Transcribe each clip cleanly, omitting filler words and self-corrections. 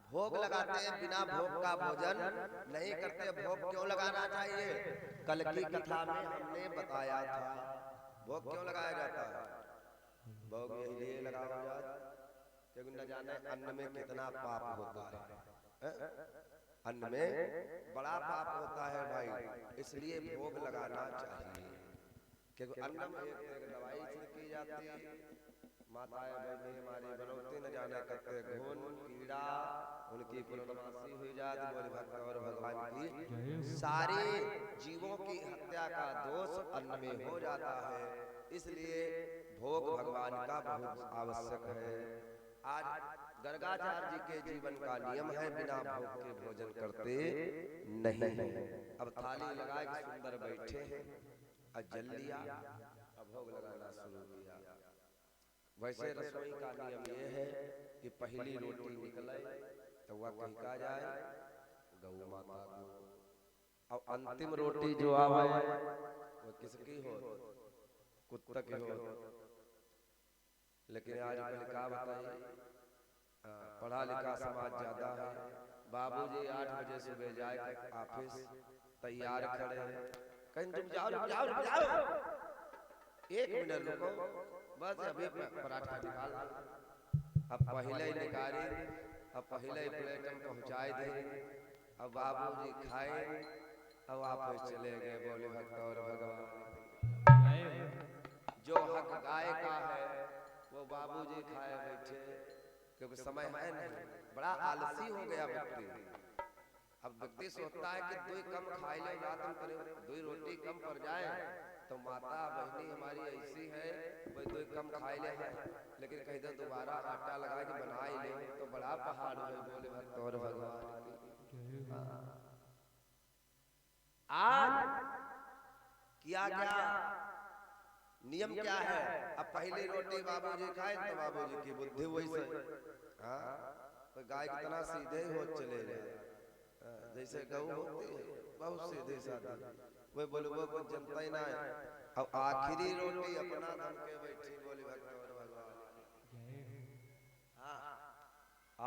भोग लगाते हैं, बिना भोग का भोजन नहीं करते। भोग क्यों लगाना चाहिए? कल की कथा में हमने बताया था भोग क्यों लगाया जाता है। भोग इसलिए लगाया जाता क्योंकि न जाने अन्न में कितना पाप होता है। अन्न में बड़ा पाप होता है भाई, इसलिए भोग लगाना चाहिए। क्योंकि अन्न में एक दवाई छिड़की जाती है, माताएं बहनें हमारी बनौती न जाने करते घुन कीड़ा, उनकी पूर्णमासी हुई जाती। बोले भक्त और भगवान की सारी जीवों की हत्या का दोष अन्न में हो जाता है। इसलिए भोग भगवान का बहुत आवश्यक है। आज गर्गाचार्य जी के जीवन का नियम है बिना भोग के भोजन करते नहीं है। अब थाली लगा के सुंदर बैठे हैं, अब जल लिया, अब भोग लगाना शुरू किया। वैसे रसोई का नियम यह है कि पहली रोटी निकले तो वह कहीं का जाए गौ माता को, और अंतिम रोटी जो आवे वो किसकी हो? कुत्ता की हो। लेकिन आजकल क्या बताइए, पढ़ा लिखा समाज ज्यादा है। बाबूजी 8 बजे सुबह जाए ऑफिस तैयार खड़े हैं, कहीं तुम जाओ रुक जाओ रुक जाओ, 1 मिनट रुको, बस अभी पराठा निकाल। अब पहले ही निकाली, अब पहले ही प्लेट में पहुंचाई दी, अब बाबूजी खाए, अब वापस चले गए। बोले भक्त और भगवान जो हक गाय का है वो बाबूजी खाए बैठे, क्योंकि समय है नहीं, बड़ा आलसी हो गया व्यक्ति। अब व्यक्ति सोचता है कि 2 कम खाई लो, रात में करे 2 रोटी कम पड़ जाए तो माता बहनी हमारी ऐसी है भाई 2 कम खाई ले है, लेकिन कहीं तो दोबारा आटा लगा के बना ही ले तो बड़ा पहाड़ है। बोले भक्त और भगवान की आज किया क्या नियम क्या है? अब पहली रोटी बाबूजी खाए तो बाबूजी की बुद्धि वैसे, हाँ तो गाय कितना सीधे हो चले जाए, जैसे गौ होती है बहुत सीधे साधे, वो बोले वो कुछ जनता ही ना है। अब आखिरी रोटी अपना धन के बैठी। बोले भक्त और भगवान, हाँ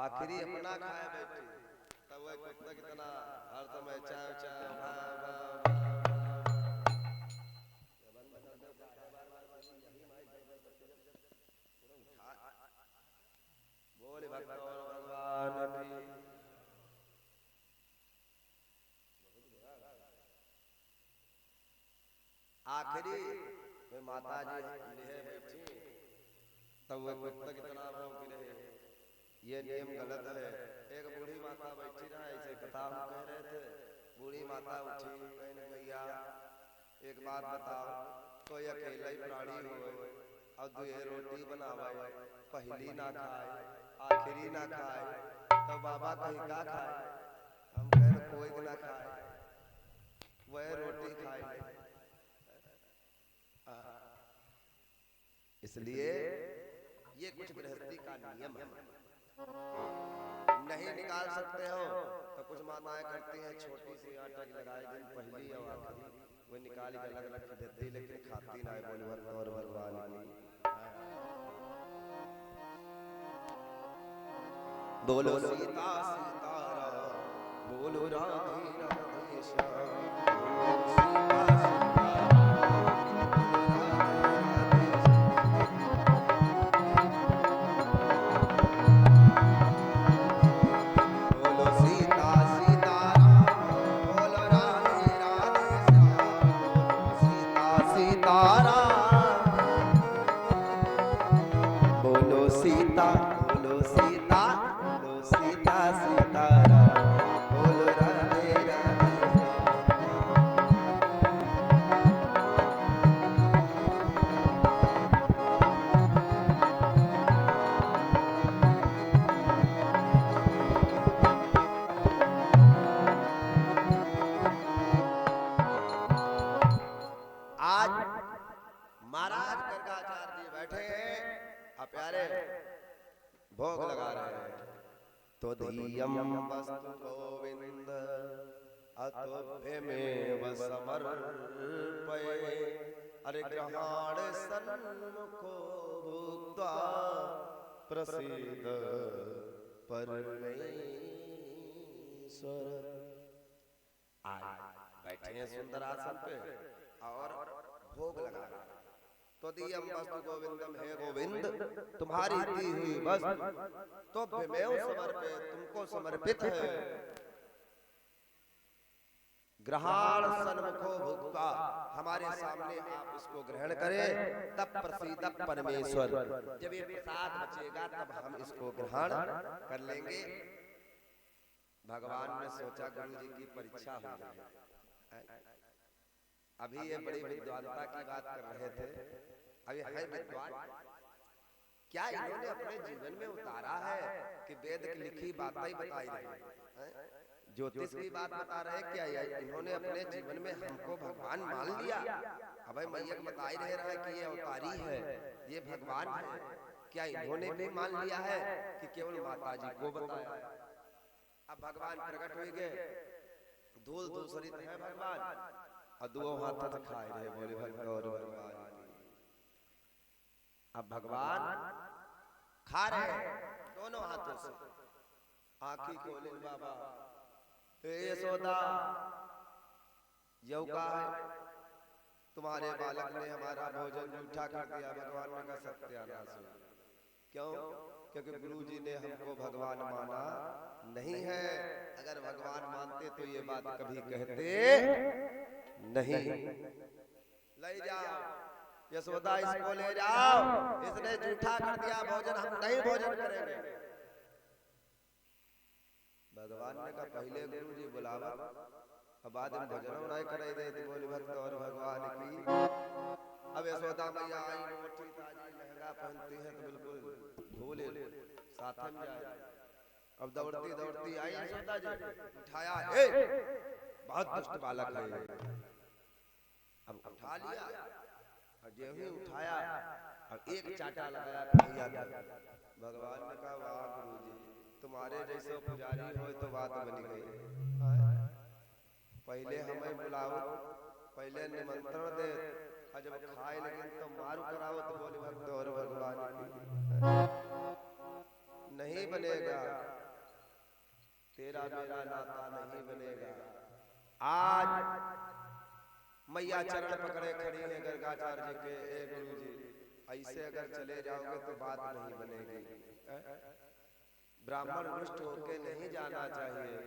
आखिरी अपना खाए बैठी, तब वह कुत्ता कितना हर समय चाय चाय बोले भक्त और भगवान की। आखिरी में माता जी ले बैठी, तब वह कुत्ता कितना भौंकी रहे। ये नियम गलत है। एक बूढ़ी माता बैठी ना, ऐसे कथा हम कह रहे थे, बूढ़ी माता उठी, कहने भैया एक बात बताओ, कोई अकेला ही प्राणी हो और 2 रोटी बनावे, पहली ना खाए आखिरी ना खाए तो बाबा कहीं का खाए? हम कह कोई ना खाए, वह रोटी खाए। इसलिए ये कुछ गृहस्थी का नियम है, नहीं निकाल सकते हो तो कुछ माताएं करती हैं छोटी सी आटा की लगाई दिन पहली और आखिरी वो निकाल के अलग रख देती, लेकिन खाती ना है। बोले भक्त और भगवान की बोलो सीता सीताराम, बोलो राधे राधे श्याम। महाराज गर्गाचार्य जी बैठे हैं, अब प्यारे भोग लगा रहे हैं। तो धीयम वस्तु गोविंद अतोभ्य में समर्पये, अरे ग्रहण सन्मुखो भूत्वा प्रसीद परमे। परमेश्वर। आज बैठे हैं सुंदर आसन पे और भोग लगा रहे हैं। तो दियम वस्तु गोविंदम, हे गोविंद तुम्हारी दी हुई वस्तु तो विमेव समर्पित, तुमको समर्पित है। ग्रहण सन्मुखो भुक्त्वा, हमारे सामने आप इसको ग्रहण करें। तब प्रसीद परमेश्वर, जब ये प्रसाद बचेगा तब हम इसको ग्रहण कर लेंगे। भगवान ने सोचा गुरु जी की परीक्षा हो जाए। अभी ये बड़ी विद्वानता की बात कर रहे थे, अभी है विद्वान, क्या इन्होंने अपने जीवन में उतारा है कि वेद की लिखी बातें ही बताई रहे, ज्योतिष की बात बता रहे, क्या इन्होंने अपने जीवन में हमको भगवान मान लिया? अब मैया बता ही रहे रहा कि ये अवतारी है, ये भगवान है, क्या इन्होंने भी मान लिया है कि केवल माता जी को बताया? अब भगवान प्रकट हो गए, धूल दूसरित है भगवान, और दो हाथ से खाए रहे, बोले भगवान और भगवान। अब भगवान खा रहे दोनों हाथों से, आंखी खोले बाबा, यशोदा यौ का है, तुम्हारे बालक ने हमारा भोजन जूठा कर दिया। भगवान ने कहा सत्यानाश हो। क्यों? क्योंकि गुरु जी ने हमको भगवान माना नहीं है। अगर भगवान मानते तो ये बात कभी कहते नहीं। ले जाओ यशोदा, इसको ले जाओ, इसने जूठा कर दिया भोजन, हम नहीं भोजन करेंगे। भगवान ने कहा पहले गुरु जी बुलावा, अब बाद में भोजन नहीं करे दे। बोले भक्त और भगवान की। अब यशोदा मैया आई, मोटी ताजी लहंगा पहनती है तो बिल्कुल भूले साथ में जाए। अब दौड़ती दौड़ती आई यशोदा जी, उठाया, बहुत दुष्ट बालक है। अब उठा लिया, और जो ही उठाया और एक चाटा लगाया कन्हैया का। भगवान ने कहा वाह गुरु जी, तुम्हारे जैसे पुजारी हो तो बात बनी गई। पहले हमें बुलाओ, पहले निमंत्रण दे, और जब खाए लेकिन तो मारू कराओ तो बोले भक्त और भगवान की। नहीं बनेगा, तेरा मेरा नाता नहीं बनेगा। आज मैया चरण पकड़े खड़ी है गर्गाचार्य के, ए गुरु जी ऐसे अगर चले जाओगे तो बात नहीं बनेगी। ब्राह्मण रुष्ट होके नहीं जाना चाहिए।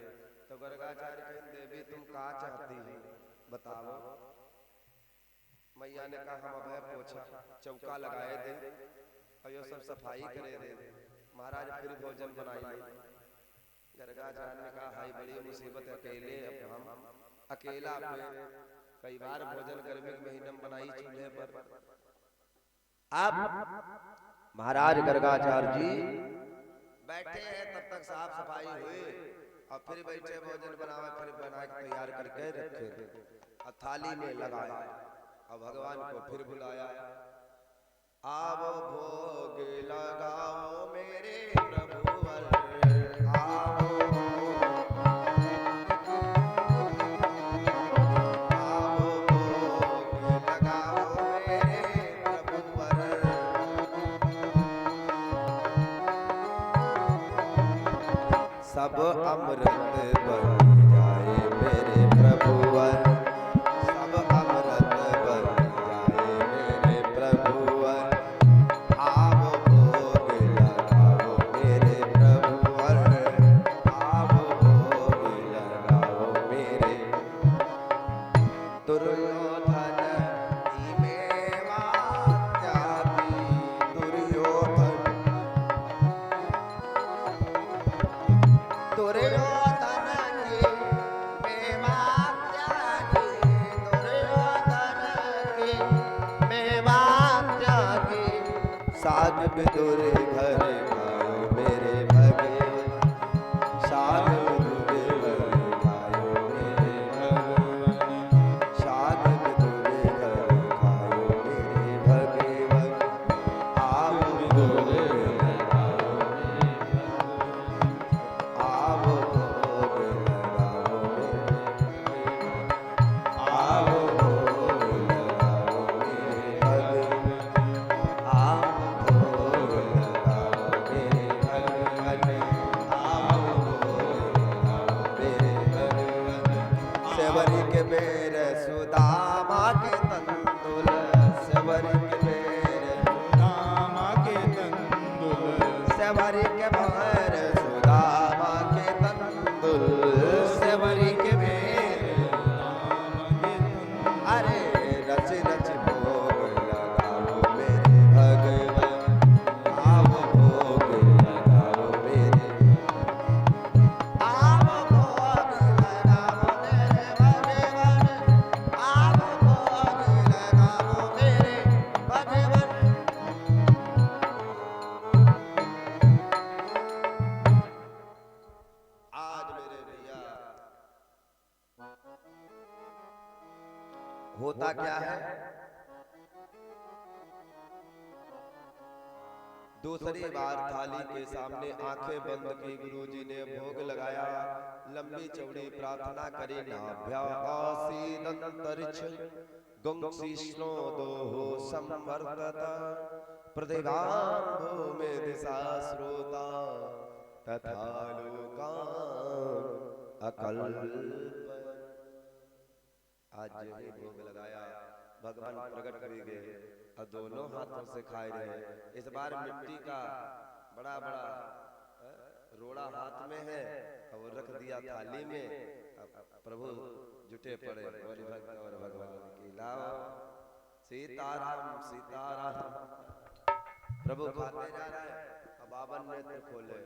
तो गर्गाचार्य कहते देवी तुम कहा चाहती हो बताओ। मैया ने कहा हम अभय पोछा चौका लगाए दे और ये सब सफाई करे दे, महाराज फिर भोजन बनाई ले। गर्गाचार्य ने कहा हाय बड़ी मुसीबत, अकेले अब हम अकेला पे कई बार भोजन गर्मी के महीने में बनाई चूल्हे पर। अब महाराज गर्गाचार्य जी बैठे हैं, तब तक साफ सफाई हुई और फिर बैठे भोजन बनावे, फिर बना के तैयार करके रखे और थाली में लगाया और भगवान को फिर बुलाया। आओ भोग लगाओ मेरे प्रभुवर, आओ सब अमृत बन जाए मेरे प्रभुवर, सब अमृत बन जाए मेरे प्रभुवर। आओ भोग लगाओ मेरे प्रभुवर, आओ भोग लगाओ मेरे। दुर्योधन की मेवा त्यागी, दुर्योधन साग बिदुर घर खाओ मेरे भगे, साग बिदुर घर खाओ मेरे भगे, साग बिदुर घर खाओ मेरे भगे। आओ भोग लगाओ मेरे, आओ भोग लगाओ मेरे, आओ भोग लगाओ मेरे भगे, आओ भोग लगाओ मेरे सुदामा के तंदुल सेवर के मेरे सुदामा के तंदुल सेवर के मेरे सुदामा के तंदुल सेवर के मेरे अरे रच रच भोग लगाओ मेरे भगवान आओ भोग लगाओ मेरे आओ भोग लगाओ मेरे भगवान आओ भोग लगाओ मेरे भगवान। आज मेरे भैया होता क्या है, दूसरी बार थाली के सामने आंखें बंद की गुरुजी ने भोग लगाया, लंबी चौड़ी प्रार्थना करी नाभ्यासीदंतरिक्ष गुंसिष्णो दोहो संवर्तता प्रतिभां भूमि दिशा श्रोता तथा लोकान् अकल्प। आज जो ही भोग लगाया भगवान प्रकट कर गए और दोनों हाथों से खाए रहे। इस बार मिट्टी का बड़ा बड़ा रोड़ा हाथ में है और रख दिया थाली में। प्रभु जुटे पड़े और भक्त और भगवान की लाओ सीताराम सीताराम। प्रभु खाते जा रहे हैं, अब बाबन नेत्र खोले।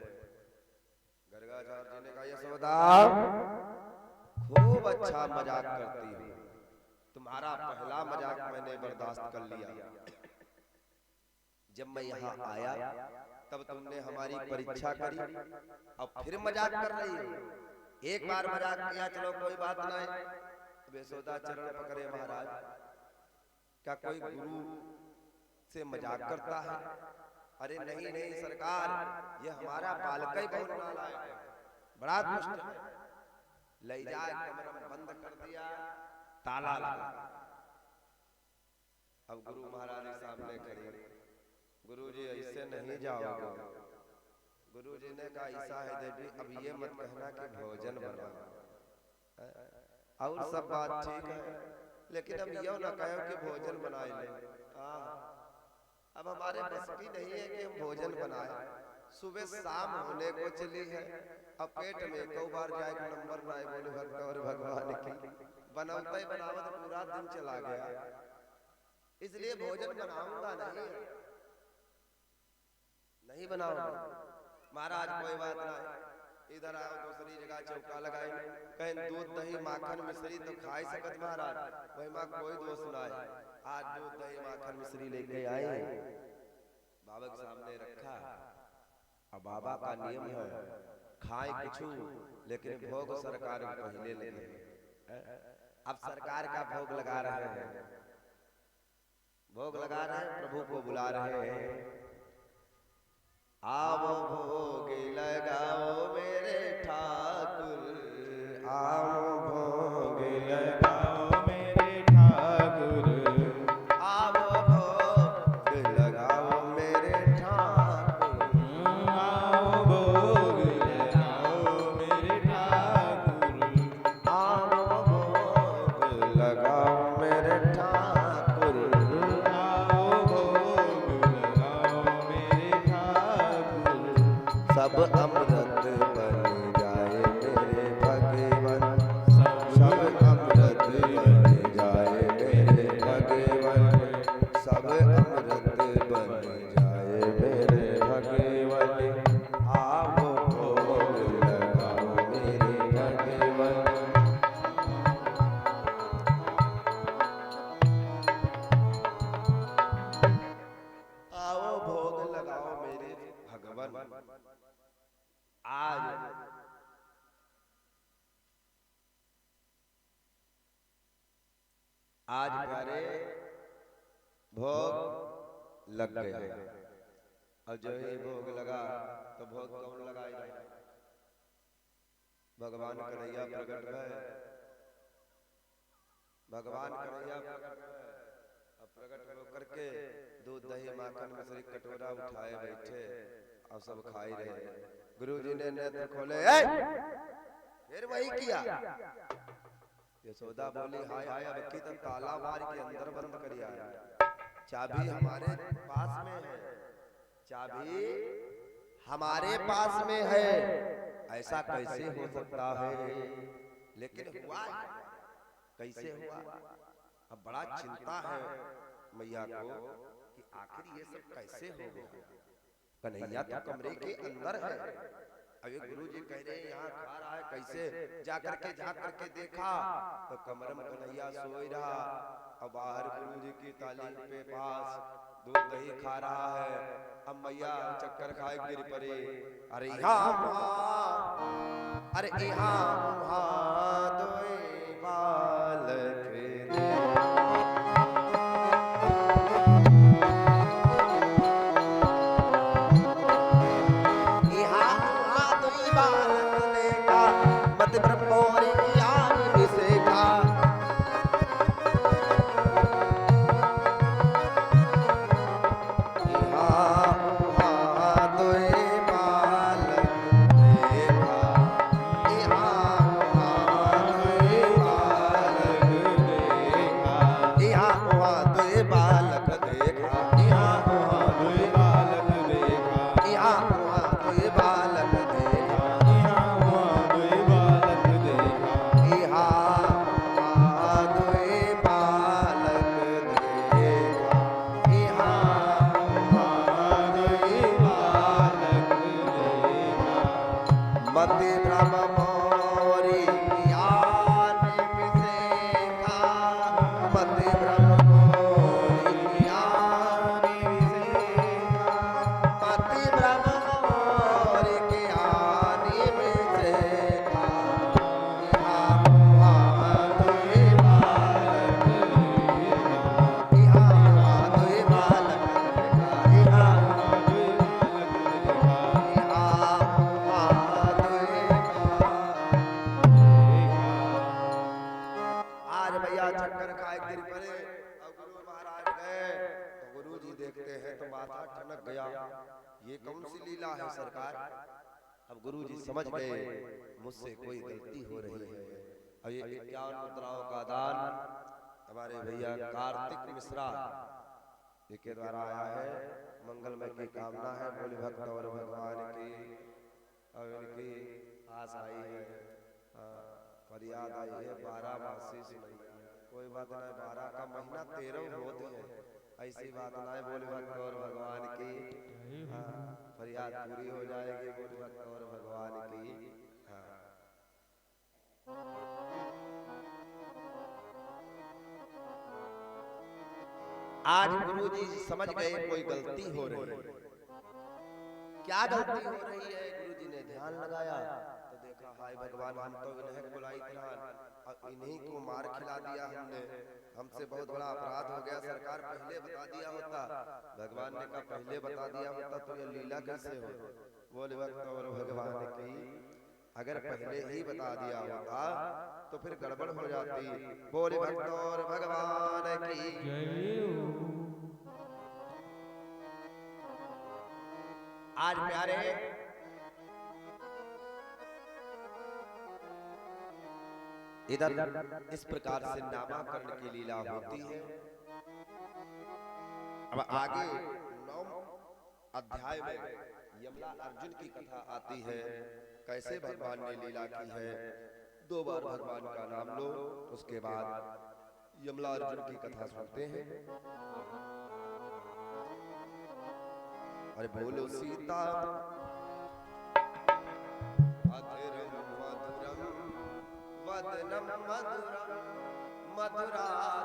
गर्गाचार्य जी ने कहा यशोदा खूब अच्छा मजाक करती हो, तुम्हारा पहला मजाक मैंने बर्दाश्त कर लिया। जब मैं यहाँ आया तब तुमने हमारी परीक्षा करी, अब फिर मजाक कर रही हो। एक बार मजाक किया चलो कोई बात नहीं। यशोदा चरण पकड़े महाराज, क्या कोई गुरु से मजाक करता है? अरे नहीं नहीं सरकार, ये हमारा बालक ही बहुत नालायक है, बड़ा दुष्ट है। ले जाए कमरा में बंद कर दिया, ताला लगा। अब गुरु महाराज के सामने खड़े, गुरु जी ऐसे नहीं जाओगे। गुरु जी ने कहा ऐसा है देवी, अब ये मत कहना कि भोजन बना और सब बात ठीक है, लेकिन अब यो ना कहो कि भोजन बनाए ले। अब हमारे बस की नहीं है कि हम भोजन बनाए। सुबह शाम होने को चली है, अब पेट में कई बार जाए नंबर ना बोले भक्त और भगवान की बनावता ही बनावत पूरा दिन चला गया, इसलिए भोजन बनाऊंगा नहीं बनाऊंगा। महाराज कोई बात नहीं, इधर आओ दूसरी जगह चौका लगाए, कहें दूध दही माखन मिश्री तो खाई सकत महाराज, वही माँ कोई दोष ना है। आज दूध दही माखन मिश्री लेके आए, बाबा के सामने रखा। अब बाबा का नियम है खाए कुछ लेकिन भोग सरकार पहले लगे। अब सरकार का भोग लगा रहे हैं, भोग लगा रहे हैं, प्रभु को बुला रहे हैं। आओ भोग लगाओ मेरे ठाकुर, आओ भोग लगाओ मेरे ठाकुर, आओ भोग लगाओ मेरे ठाकुर, आओ भोग लगाओ मेरे ठाकुर, आओ भोग लगाओ मेरे ठाकुर, आओ भोग लगाओ मेरे ठाकुर। सब अमृत बन जाए मेरे भगवान, सब अमृत बन जाए मेरे भगवान, सब अमृत बन जाए मेरे भगवान, आओ भोग लगाओ मेरे भगवान। आओ भोग लगाओ मेरे भगवान। आज प्यारे भोग लग गया, और जो ही भोग लगा तो भोग कौन लगाएगा? भगवान कन्हैया प्रकट गए, भगवान कन्हैया प्रकट होकर के दूध दही माखन मिश्री कटोरा उठाए बैठे और सब खाई रहे। गुरु जी ने नेत्र खोले, फिर वही किया। यशोदा बोली हाय हाय अब की तो ताला मार के अंदर बंद करिया है, चाबी हमारे पास में है, चाबी हमारे पास में है, ऐसा कैसे हो सकता है? लेकिन हुआ कैसे हुआ? अब बड़ा चिंता है मैया को कि आखिर ये सब कैसे हो गया। कन्हैया तो कमरे के अंदर है, अभी गुरुजी कह रहे हैं यहाँ खा रहा है, कैसे जाकर के झांक करके देखा तो कमरे में कन्हैया सोई रहा, अब बाहर गुरुजी की तालीम पे पास दूध दही खा रहा है। अब मैया चक्कर खाए गिर पड़े, अरे यहाँ अरे यहाँ दोई बालक मत ब्रह्मोरी ज्ञान विसेखा, ये कौन सी लीला है सरकार? अब गुरुजी समझ गए मुझसे कोई गलती हो रही है। अब ये 51 मुद्राओं का दान हमारे भैया कार्तिक मिश्रा के द्वारा आया है, मंगलमय की कामना है, बोले भक्त और भगवान की और इनकी आस आई है, फरियाद आई है 12 मासी से कोई बात नहीं, 12 का महीना 13 होते हैं, ऐसी बात नहीं, बोले भक्त और भगवान की फरियाद पूरी हो जाएगी, बोले भक्त और भगवान की। आज गुरुजी समझ गए कोई गलती हो रही है। क्या गलती हो रही है? गुरुजी ने ध्यान लगाया तो देखा हाय भगवान, हम तो इन्हें बुलाई और इन्हीं को मार खिला दिया हमने, हमसे बहुत बड़ा अपराध हो गया। सरकार पहले बता दिया होता, भगवान ने कहा पहले बता दिया होता तो ये लीला कैसे हो? बोले भक्त और भगवान की, अगर पहले ही बता दिया होता तो फिर गड़बड़ हो जाती। बोले भक्त और भगवान की। आज प्यारे इधर इस प्रकार से नामाकरण की लीला होती है। अब आगे 9 अध्याय में यमला अर्जुन की कथा आती है, कैसे भगवान ने लीला की है। 2 बार भगवान का नाम लो, उसके बाद यमला अर्जुन की कथा सुनते हैं। अरे बोलो सीता अधरम मधुरम वदनम मधुरम मधुराधिपतेरखिलम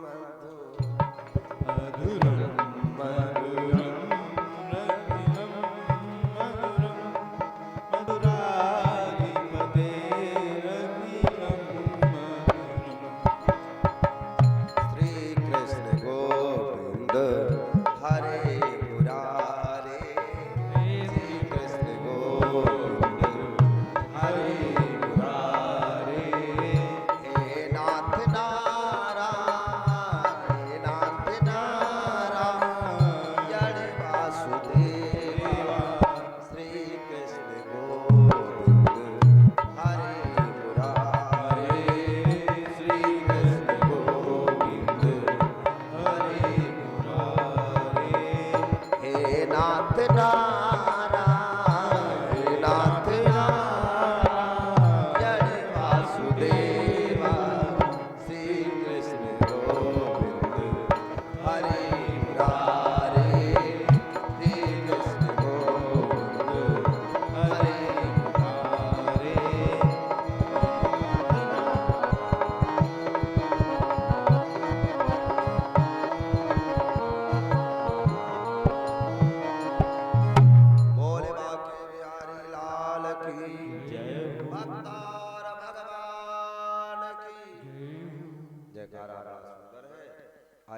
मधुरम मधुरम हरे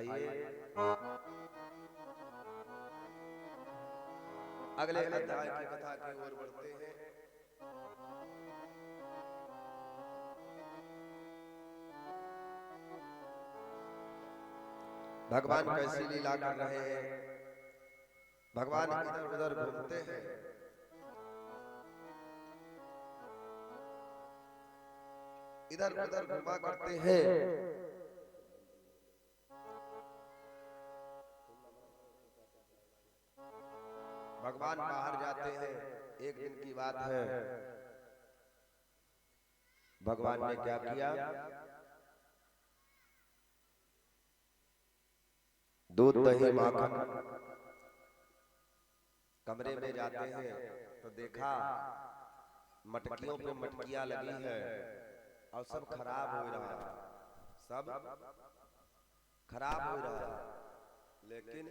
आइए अगले अध्याय की कथा की ओर बढ़ते हैं। भगवान कैसी लीला कर रहे हैं। भगवान इधर उधर घूमते हैं। इधर उधर घूमा करते हैं। भगवान बाहर जाते हैं। एक दिन की बात है, भगवान ने क्या किया, दूध दही माखन कमरे में जाते हैं तो देखा मटकियों पे मटकियां लगी है और सब खराब हो रहा है, सब खराब हो रहा है। लेकिन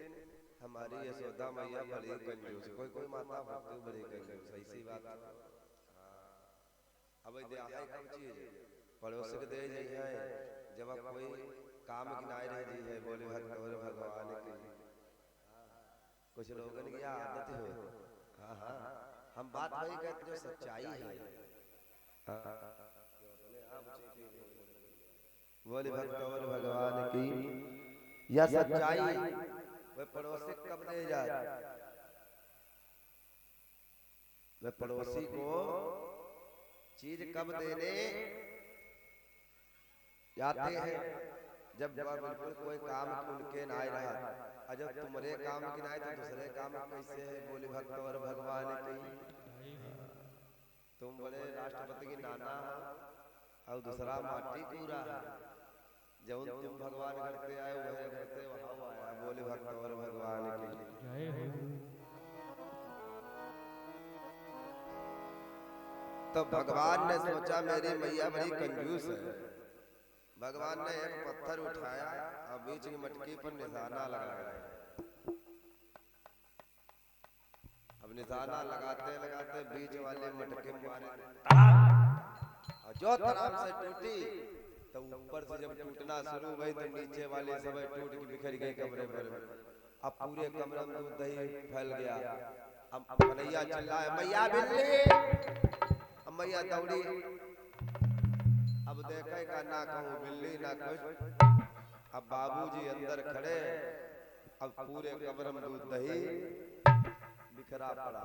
हमारी यशोदा मैया बड़ी कंजूस, कोई कोई माता होती बड़ी कंजूस, ऐसी बात। अब दे कम चीज पड़ोस के दे जी है, जब कोई काम गिनाए रह जी है, बोले भक्त और भगवान की कुछ लोगन की आदत हो। हाँ हाँ, हम बात वही कहते जो सच्चाई है। बोले भक्त और भगवान की या सच्चाई वह पड़ोसी कब दे जाए, वह पड़ोसी को चीज कब देने जाते हैं, जब बिल्कुल कोई काम उनके ना रहा, और जब तुम्हारे काम की ना तो दूसरे काम कैसे है। बोले भक्त और भगवान की तुम बड़े राष्ट्रपति की नाना और दूसरा माटी पूरा है, जब तुम भगवान करते आए वह करते वहां आया। बोले भक्त और भगवान की। तो भगवान ने सोचा मेरी मैया बड़ी कंजूस है। भगवान ने एक पत्थर उठाया और बीच की मटकी पर निशाना लगाया। अब निशाना लगाते लगाते बीच वाले मटके मारे और जो तरफ से टूटी तो ऊपर से जब टूटना शुरू हुई तो नीचे वाले सब टूट के बिखर गए कमरे पर। अब पूरे कमरे में दूध दही फैल गया। अब कन्हैया चिल्लाए मैया बिल्ली। अब मैया दौड़ी, अब देखे का ना कहूँ बिल्ली ना कुछ। अब बाबूजी अंदर खड़े, अब पूरे कमरे में दूध दही बिखरा पड़ा।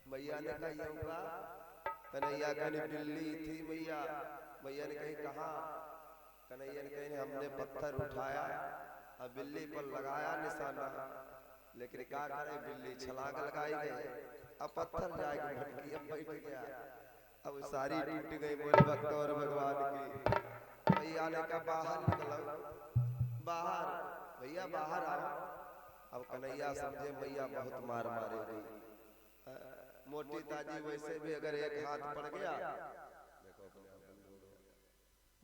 मैया ने कहा ये हुआ, कन्हैया कहने बिल्ली थी मैया। मैया ने कही कहाँ, कन्हैया ने कही हमने पत्थर उठाया और बिल्ली पर लगाया निशाना, लेकिन क्या करे बिल्ली छलांग लगाई गई, अब पत्थर जाएगी भटकी, अब बैठ गया, अब सारी टूट गई। बोले भक्त और भगवान की। भैया ने कहा बाहर निकलो, बाहर भैया बाहर आओ। अब कन्हैया समझे मैया बहुत मार मारेगी। मोटी ताजी वैसे भी अगर एक हाथ पड़ गया,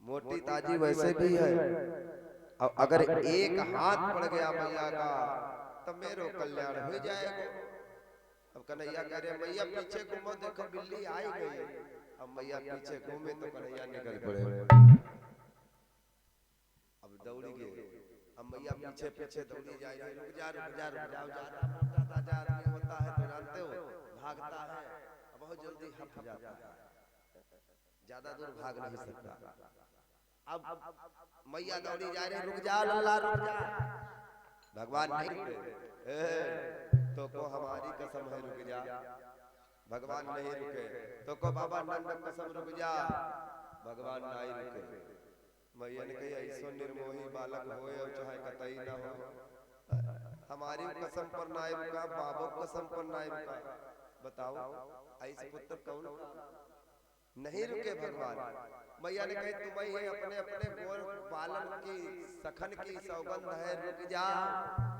मोटी ताजी वैसे भी है, और अगर एक हाथ पड़ गया मैया का तो मेरो कल्याण हो जाएगा। अब कन्हैया कह रहे मैया पीछे घूमो, देखो बिल्ली आई गई। अब मैया पीछे घूमे तो कन्हैया निकल पड़े। अब दौड़ी गए, अब मैया पीछे पीछे दौड़ी जा रही। रुक जा रुक जा रुक जाओ, ज्यादा आदमी होता है तो जानते हो भागता है, बहुत जल्दी हफ जाता है, ज्यादा दूर भाग नहीं सकता। अब मैया दौड़ी जा रही, रुक जा लल्ला रुक जा। भगवान नहीं रुके, तो को हमारी कसम है रुक जा। भगवान नहीं रुके, तो को बाबा नंद कसम रुक जा। भगवान नहीं रुके। मैया ने कही ऐसो निर्मोही बालक होए और चाहे कतई ना हो, हमारी कसम पर ना रुका, बाबो कसम पर ना रुका। बताओ ऐसे पुत्र कौन नहीं रुके भगवान। मैया ने कही तुम्हें अपने अपने गोर बालन की सखन की सौगंध है, रुक जा,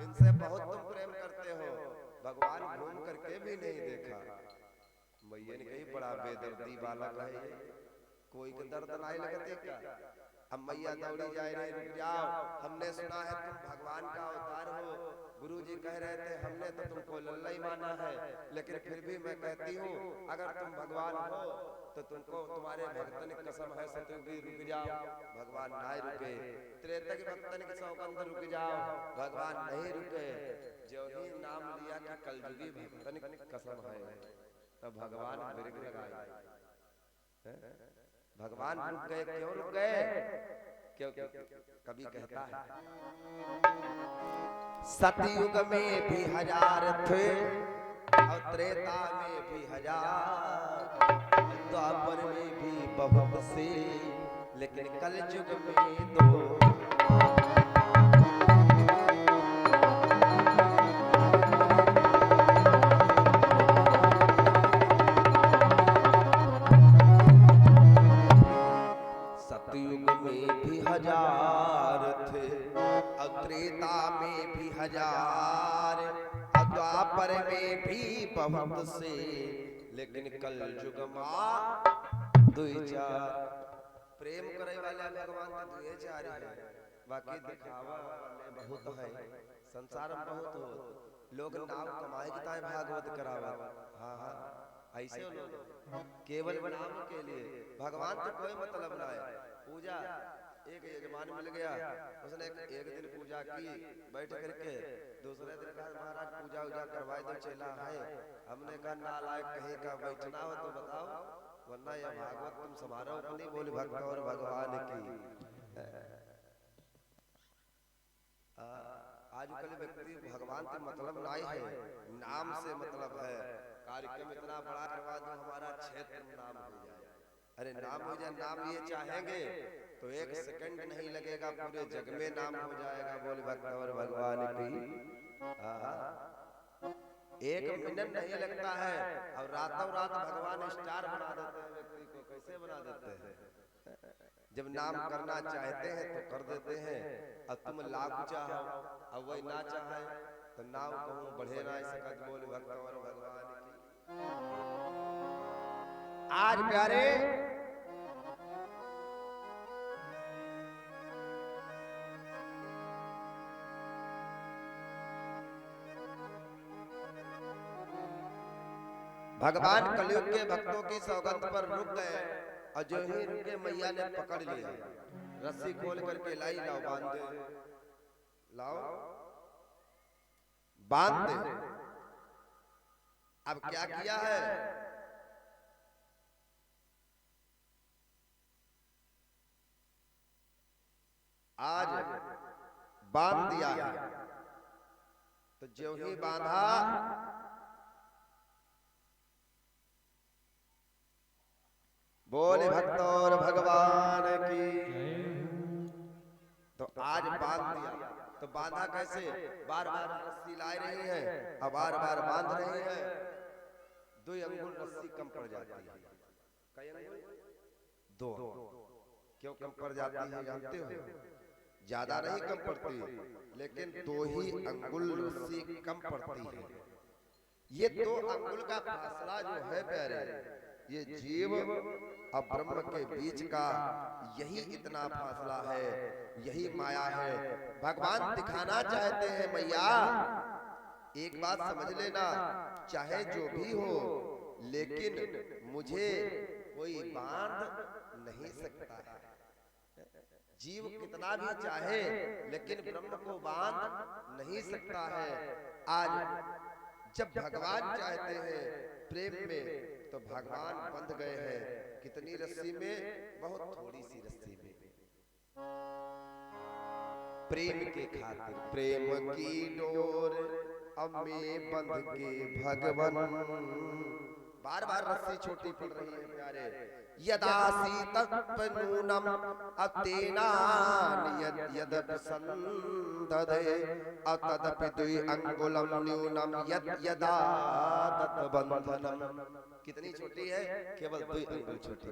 इनसे बहुत तुम प्रेम करते हो। भगवान घूम करके भी नहीं देखा। मैया ने कही बड़ा बेदर्दी बालक है, कोई का दर्द नहीं लगते क्या। अब मैया दौड़ी जा रही, रुक जाओ, हमने सुना है तुम भगवान का अवतार हो, गुरुजी कह रहे थे हमने तो तुमको लल्ला ही माना है, लेकिन फिर भी मैं कहती हूँ अगर तुम भगवान हो तो तुमको तुम्हारे भक्तन की कसम है सतयुगी रुक जाओ, भगवान ना रुके। त्रेता के भक्तन की सौगंध रुक जाओ, भगवान नहीं रुके। जो ही नाम लिया कि कलयुगी भक्तन की कसम है, तब भगवान ब्रेक लगाए। भगवान रुक गए, क्यों रुक गए? क्योंकि कभी कहता है सतयुग में भी 1000 थे और त्रेता में भी 1000, द्वापर में भी बहुत से, लेकिन कलयुग में 2। सतयुग में भी 1000 थे और त्रेता में भी 1000, द्वापर में भी बहुत से, लेकिन कलयुग में 2-4। प्रेम करे वाले भगवान तो 2-4 है, बाकी दिखावा वाले बहुत है। संसार में बहुत हो लोग नाम कमाए की ताए भागवत करावा। हाँ हाँ ऐसे लोग केवल नाम के लिए, भगवान तो कोई मतलब ना है। पूजा एक यजमान मिल गया, उसने एक दिन पूजा की बैठ करके, दूसरे दिन कहा महाराज पूजा उजा करवाए दो चेला है। हमने कहा नालायक कहीं का बैठना हो तो बताओ, वरना यह भागवत तुम समारोह अपनी बोल भक्त और भगवान की। आजकल व्यक्ति भगवान से मतलब नहीं है, नाम से मतलब है। कार्यक्रम इतना बड़ा करवा दो हमारा क्षेत्र में नाम हो जाए, अरे नाम हो जाए, नाम ये चाहेंगे तो 1 सेकंड नहीं लगेगा, पूरे जग में नाम हो जाएगा। बोल भक्त और भगवान की। 1 मिनट नहीं लगता है और रातों रात भगवान स्टार बना देते हैं व्यक्ति को। कैसे बना देते हैं? जब नाम करना चाहते हैं तो कर देते हैं, और तुम लाख चाहो और वही ना चाहे तो नाव कहूँ बढ़े ना सकत। बोल भक्त और भगवान की। आज प्यारे भगवान कलयुग के भक्तों की सौगंध पर रुक गए, और जो ही रुके मैया ने पकड़ लिया, रस्सी खोल करके लाई, लाओ बांध दे, लाओ बांध दे। अब क्या किया है? आज बांध दिया है, तो जो ही बांधा बोले भक्त और भगवान की। तो आज बांध दिया, तो बांधा कैसे? बार बार रस्सी ला रही है और बार बार बांध रही है, 2 अंगुल रस्सी कम पड़ जाती है। कई अंगुल? 2। क्यों कम पड़ जाती है जानते हो? ज्यादा नहीं कम पड़ती, लेकिन 2 ही अंगुल रस्सी कम पड़ती है। ये 2 अंगुल का फासला जो है प्यारे, ये जीव और ब्रह्म के बीच का यही इतना फासला है, यही माया है। भगवान दिखाना चाहते हैं मैया, एक बात समझ लेना, चाहे जो भी हो, लेकिन मुझे कोई बांध नहीं सकता है। जीव कितना भी चाहे लेकिन ब्रह्म को बांध नहीं सकता है। आज जब भगवान चाहते हैं प्रेम में, तो भगवान बंध गए हैं। कितनी रस्सी में? बहुत थोड़ी सी रस्सी में। प्रेम के खातिर प्रेम की डोर हमें बंध के भगवान, बार बार रस्सी छोटी पड़ रही है प्यारे। यदा सीतत्वनूनम अतेनान यद्यदपि संदधे अतदपि 2 अंगुलम न्यूनम यद्यदा तद्बंधनम। कितनी छोटी है? केवल 2 अंगुल छोटी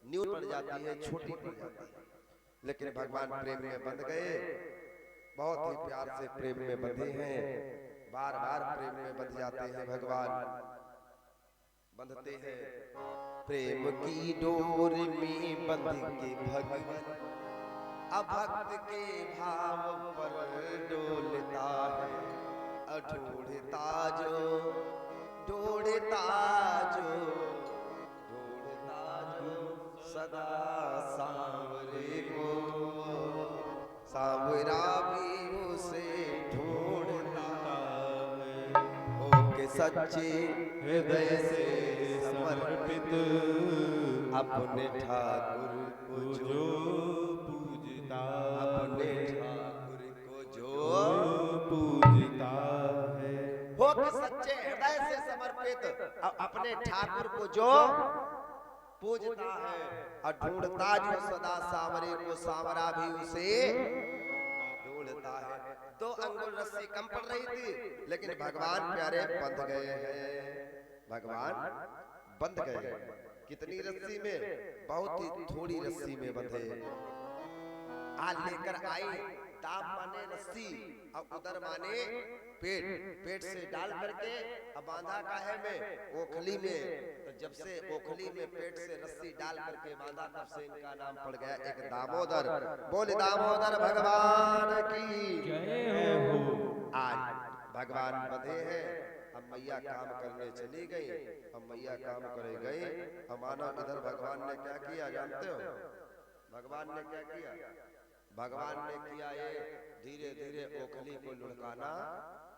न्यून पड़ जाती है, छोटी पड़ जाती है। लेकिन भगवान प्रेम में बंध गए, बहुत ही प्यार से प्रेम में बंधे हैं, बार बार प्रेम में बंध जाते हैं भगवान, बंधते हैं। प्रेम की डोर में बंध के भगवान अभक्त के भाव पर डोलता है, ढूंढता जो ढूंढता जो ढूंढता जो सदा सांवरे को, सांवरा भी उसे ढूंढता है। होके सच्चे हृदय से समर्पित अपने ठाकुर को जो पूजता, अपने ठाकुर को जो पूजता है। हो कि सच्चे हृदय से समर्पित अपने ठाकुर को जो पूजता है, और ढूंढता जो सदा सांवरे को, सांवरा भी उसे ढूंढता है। 2 अंगुल रस्सी कम पड़ रही थी, लेकिन भगवान प्यारे बंध गए हैं, भगवान बंध गए। कितनी रस्सी में? बहुत ही थोड़ी रस्सी में बंधे। आज लेकर आई दाम माने रस्सी और उधर माने पेट, पेट से डाल करके अब बांधा काहे में? ओखली में। तो जब से ओखली में पेट से रस्सी डाल करके बांधा, तब से इनका नाम पड़ गया एक दामोदर। बोल दामोदर भगवान की जय हो। आज भगवान बंधे हैं, अब मैया काम करने चली गई। अब मैया काम करे गई, अब मानो इधर भगवान ने क्या किया जानते हो? भगवान ने क्या किया? भगवान ने किया ये धीरे धीरे ओखली को लुढ़काना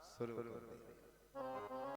शुरू कर दिया।